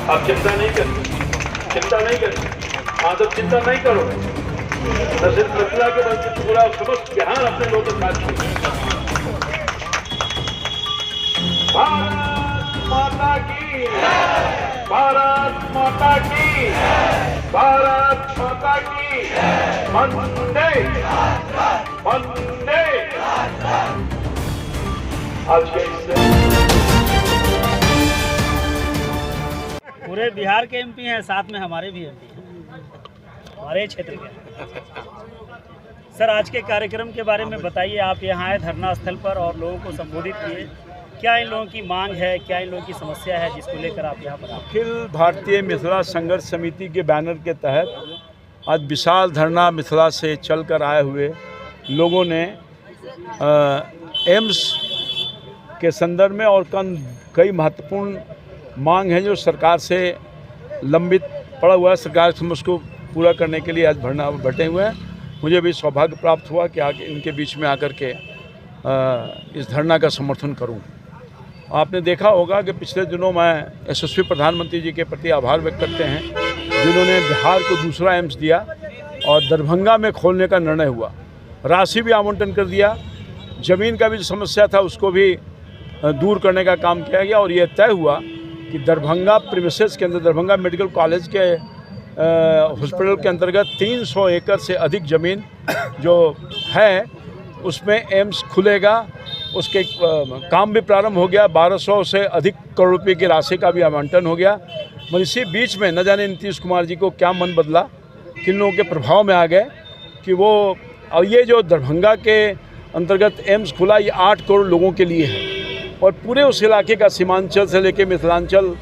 आप चिंता नहीं करो, चिंता नहीं करो, हाँ तो चिंता नहीं करो। न सिर्फ मिथिला के बल्कि पूरा समस्त बिहार अपने लोगों के साथ है। भारत माता की, भारत माता की, भारत माता की, वंदे वंदे। आज के पूरे बिहार के एमपी हैं, साथ में हमारे भी एमपी हैं, हमारे क्षेत्र के। सर, आज के कार्यक्रम के बारे में बताइए। आप यहाँ आए धरना स्थल पर और लोगों को संबोधित किए। क्या इन लोगों की मांग है, क्या इन लोगों की समस्या है जिसको लेकर आप यहाँ पर? अखिल भारतीय मिथिला संघर्ष समिति के बैनर के तहत आज विशाल धरना मिथिला से चलकर आए हुए लोगों ने एम्स के संदर्भ में और कई महत्वपूर्ण मांग हैं जो सरकार से लंबित पड़ा हुआ है, सरकार से उसको पूरा करने के लिए आज धरना बैठे हुए हैं। मुझे भी सौभाग्य प्राप्त हुआ कि आगे इनके बीच में आकर के इस धरना का समर्थन करूं। आपने देखा होगा कि पिछले दिनों में यशस्वी प्रधानमंत्री जी के प्रति आभार व्यक्त करते हैं जिन्होंने बिहार को दूसरा एम्स दिया और दरभंगा में खोलने का निर्णय हुआ। राशि भी आवंटन कर दिया, ज़मीन का भी जो समस्या था उसको भी दूर करने का काम किया गया और ये तय हुआ कि दरभंगा प्रीमिसेस के अंदर, दरभंगा मेडिकल कॉलेज के हॉस्पिटल के अंतर्गत 300 एकड़ से अधिक ज़मीन जो है उसमें एम्स खुलेगा। उसके काम भी प्रारंभ हो गया। 1200 से अधिक करोड़ रुपए की राशि का भी आवंटन हो गया। मगर इसी बीच में न जाने नीतीश कुमार जी को क्या मन बदला, किन लोगों के प्रभाव में आ गए कि वो और ये जो दरभंगा के अंतर्गत एम्स खुला ये 8 करोड़ लोगों के लिए है और पूरे उस इलाके का सीमांचल से लेकर मिथिलांचल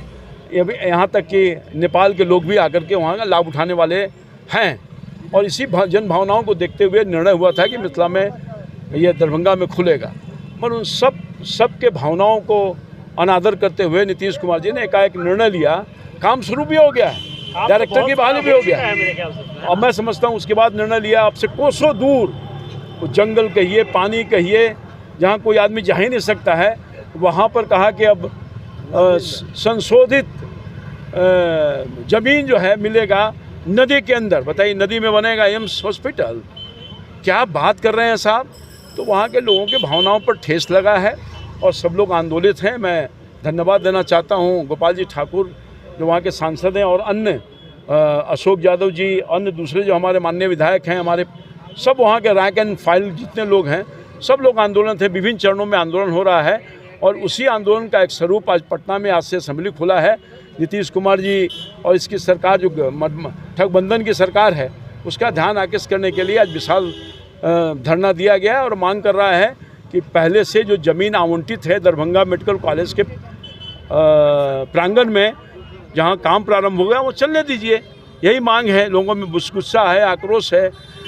यहाँ तक कि नेपाल के लोग भी आकर के वहाँ का लाभ उठाने वाले हैं। और इसी जन भावनाओं को देखते हुए निर्णय हुआ था कि मिथिला में ये दरभंगा में खुलेगा। मगर उन सब के भावनाओं को अनादर करते हुए नीतीश कुमार जी ने एकाएक निर्णय लिया। काम शुरू भी हो गया है, डायरेक्टर की बहाली भी हो गया है और मैं समझता हूँ उसके बाद निर्णय लिया आपसे कोसों दूर जंगल कहिए, पानी कहिए, जहाँ कोई आदमी जा ही नहीं सकता है, वहाँ पर कहा कि अब संशोधित ज़मीन जो है मिलेगा नदी के अंदर। बताइए, नदी में बनेगा एम्स हॉस्पिटल? क्या बात कर रहे हैं साहब। तो वहाँ के लोगों के भावनाओं पर ठेस लगा है और सब लोग आंदोलित हैं। मैं धन्यवाद देना चाहता हूँ गोपाल जी ठाकुर जो वहाँ के सांसद हैं और अन्य अशोक यादव जी, अन्य दूसरे जो हमारे माननीय विधायक हैं, हमारे सब वहाँ के रैंक एंड फाइल जितने लोग हैं सब लोग आंदोलन थे। विभिन्न चरणों में आंदोलन हो रहा है और उसी आंदोलन का एक स्वरूप आज पटना में आज से असेंबली खुला है। नीतीश कुमार जी और इसकी सरकार जो गठबंधन की सरकार है उसका ध्यान आकृष्ट करने के लिए आज विशाल धरना दिया गया है और मांग कर रहा है कि पहले से जो ज़मीन आवंटित है दरभंगा मेडिकल कॉलेज के प्रांगण में जहां काम प्रारंभ हो गया वो चलने दीजिए। यही मांग है। लोगों में गुस्सा है, आक्रोश है।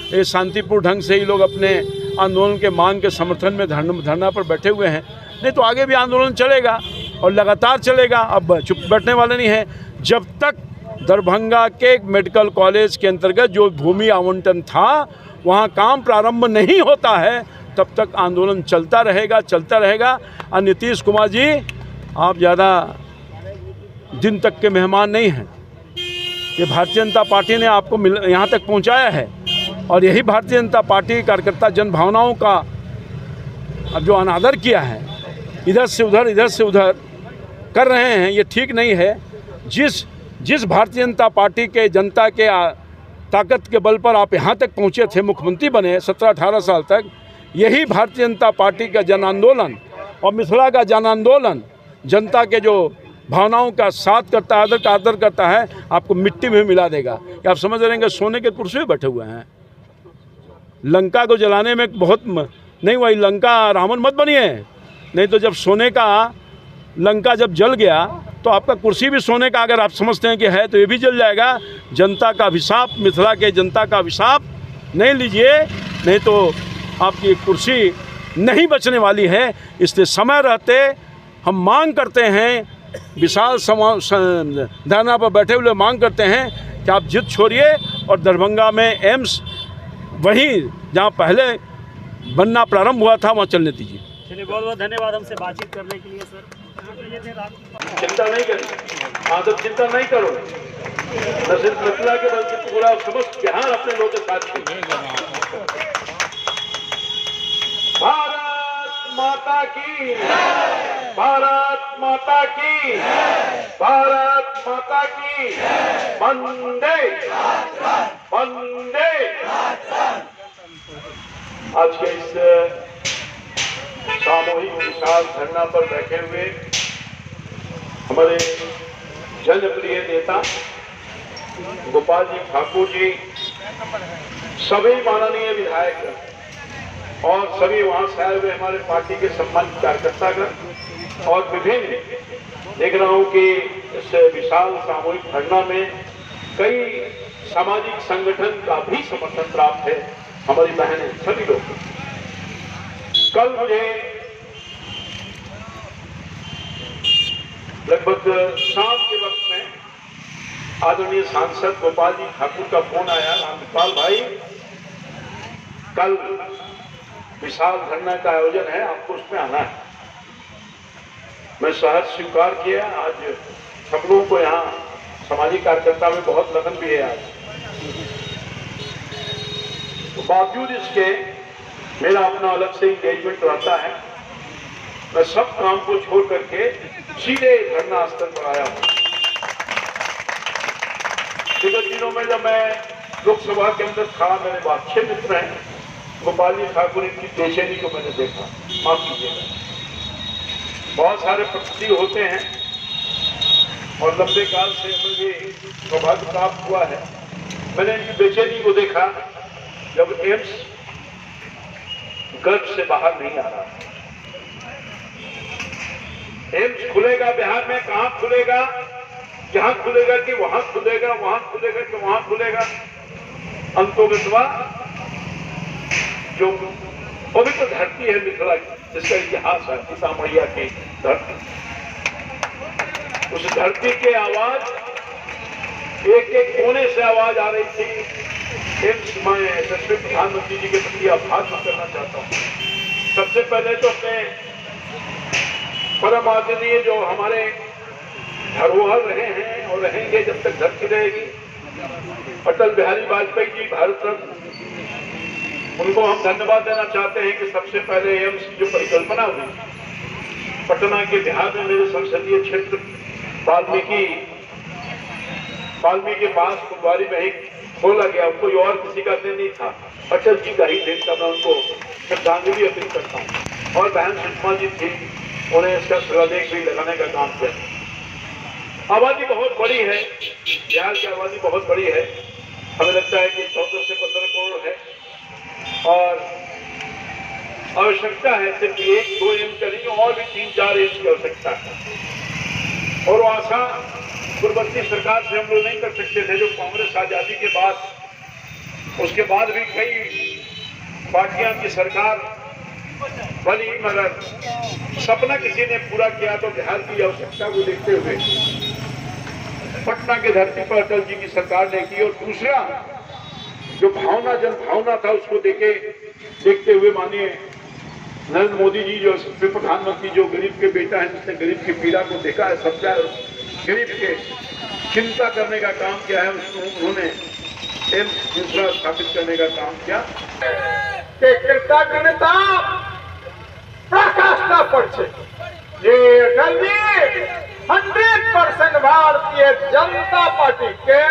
ये शांतिपूर्ण ढंग से ही लोग अपने आंदोलन के मांग के समर्थन में धरना पर बैठे हुए हैं। नहीं तो आगे भी आंदोलन चलेगा और लगातार चलेगा। अब चुप बैठने वाले नहीं हैं। जब तक दरभंगा के मेडिकल कॉलेज के अंतर्गत जो भूमि आवंटन था वहाँ काम प्रारंभ नहीं होता है तब तक आंदोलन चलता रहेगा। और नीतीश कुमार जी, आप ज़्यादा दिन तक के मेहमान नहीं हैं। ये भारतीय जनता पार्टी ने आपको यहाँ तक पहुँचाया है और यही भारतीय जनता पार्टी कार्यकर्ता जन भावनाओं का अब जो अनादर किया है, इधर से उधर कर रहे हैं, ये ठीक नहीं है। जिस भारतीय जनता पार्टी के जनता के ताकत के बल पर आप यहाँ तक पहुँचे थे, मुख्यमंत्री बने 17-18 साल तक, यही भारतीय जनता पार्टी का जन आंदोलन और मिथिला का जन आंदोलन जनता के जो भावनाओं का साथ करता है, आदर करता है, आपको मिट्टी में मिला देगा। कि आप समझ रहे हैं सोने के कुर्सी में बैठे हुए हैं। लंका को जलाने में बहुत नहीं हुआ, लंका रावण मत बनिए। नहीं तो जब सोने का लंका जब जल गया तो आपका कुर्सी भी सोने का अगर आप समझते हैं कि है तो ये भी जल जाएगा। जनता का अभिशाप, मिथिला के जनता का अभिशाप नहीं लीजिए, नहीं तो आपकी कुर्सी नहीं बचने वाली है। इसलिए समय रहते हम मांग करते हैं, विशाल धरना पर बैठे हुए मांग करते हैं कि आप जिद छोड़िए और दरभंगा में एम्स वहीं जहां पहले बनना प्रारंभ हुआ था वहां चलने दीजिए। चलिए, बहुत बहुत धन्यवाद हमसे बातचीत करने के लिए सर। चिंता नहीं करें, आप सब चिंता नहीं करो, न सिर्फ मिथिला के बल्कि पूरा समस्त बिहार अपने लोगों के साथ है। भारत माता की, भारत माता की, भारत माता की, वंदे वंदे। आज के इस सामूहिक विशाल धरना पर बैठे हुए हमारे जनप्रिय नेता गोपाल जी ठाकुर जी, सभी माननीय विधायक और सभी वहां से आए हुए हमारे पार्टी के सम्मानित कार्यकर्तागण और विभिन्न देख रहा हूं कि इस विशाल सामूहिक धरना में कई सामाजिक संगठन का भी समर्थन प्राप्त है। हमारी बहनें सभी लोग, कल मुझे लगभग शाम के वक्त में आदरणीय सांसद गोपाल जी ठाकुर का फोन आया, रामपाल भाई कल विशाल धरना का आयोजन है, आपको उसमें आना है। मैं सहर्ष स्वीकार किया। आज सब लोगों को यहाँ सामाजिक कार्यकर्ता में बहुत लगन भी है आज, तो बावजूद इसके मेरा अपना अलग से इंगेजमेंट रहता है। मैं सब काम को छोड़ करके सीधे धरना स्थल पर आया हूँ। विगत दिनों में जब मैं लोकसभा के अंदर था, मेरे अच्छे मित्र हैं गोपाल जी ठाकुर, इनकी बेचैनी को मैंने देखा, माफ कीजिएगा। बहुत सारे प्रतिनिधि होते हैं और लंबे काल से मुझे सौभाग्य प्राप्त हुआ है। मैंने इनकी बेचैनी को देखा जब एम्स गर्भ से बाहर नहीं आ रहा। एम्स खुलेगा बिहार में, कहां खुलेगा, जहां खुलेगा कि वहां खुलेगा, वहां खुलेगा कि वहां खुलेगा। अंतोगतवा जो पवित्र धरती है मिथिला की, जिसका इतिहास है सीता मैया की धरती, उस धरती के आवाज एक एक कोने से आवाज आ रही थी। मैं यशस्वी प्रधानमंत्री जी के प्रति आभार करना चाहता हूँ। सबसे पहले तो अपने परम आदरणीय जो हमारे धरोहर रहे हैं और रहेंगे जब तक धरती रहेगी, अटल बिहारी वाजपेयी जी भारत रत्न, उनको हम धन्यवाद देना चाहते हैं कि सबसे पहले एम्स की जो परिकल्पना हुई पटना के बिहार में, मेरे संसदीय क्षेत्र वाल्मीकि पास फुलवारी में ही खोला गया। कोई और किसी का दिन नहीं था, अटल जी का ही दिन था। मैं उनको श्रद्धांजलि अर्पित करता हूँ। और बहन सुषमा जी थी, उन्हें इसका शिलालेख भी लगाने का काम किया। आबादी बहुत बड़ी है, बिहार की आबादी बहुत बड़ी है। हमें लगता है कि 14 से 15 करोड़ है और आवश्यकता है सिर्फ 1-2 एम्स का नहीं, और भी 3-4 एम्स की आवश्यकता है। और वो आशा पूर्ववर्ती सरकार से हम लोग नहीं कर सकते थे, जो कांग्रेस आजादी के बाद, उसके बाद भी कई पार्टियां की सरकार बनी, मगर सपना किसी ने पूरा किया तो बिहार की आवश्यकता को देखते हुए पटना की धरती पर अटल जी की सरकार ने की। और दूसरा जो भावना, जन भावना था, उसको देखते हुए माननीय नरेंद्र मोदी जी जो प्रधानमंत्री, जो गरीब के बेटा है, जिसने गरीब की पीड़ा को देखा है, सबका गरीब के चिंता करने का काम किया है, उन्होंने एम्स दूसरा स्थापित करने का काम किया। कृतज्ञता प्रकाशना पड़े जे 100% भारतीय जनता पार्टी के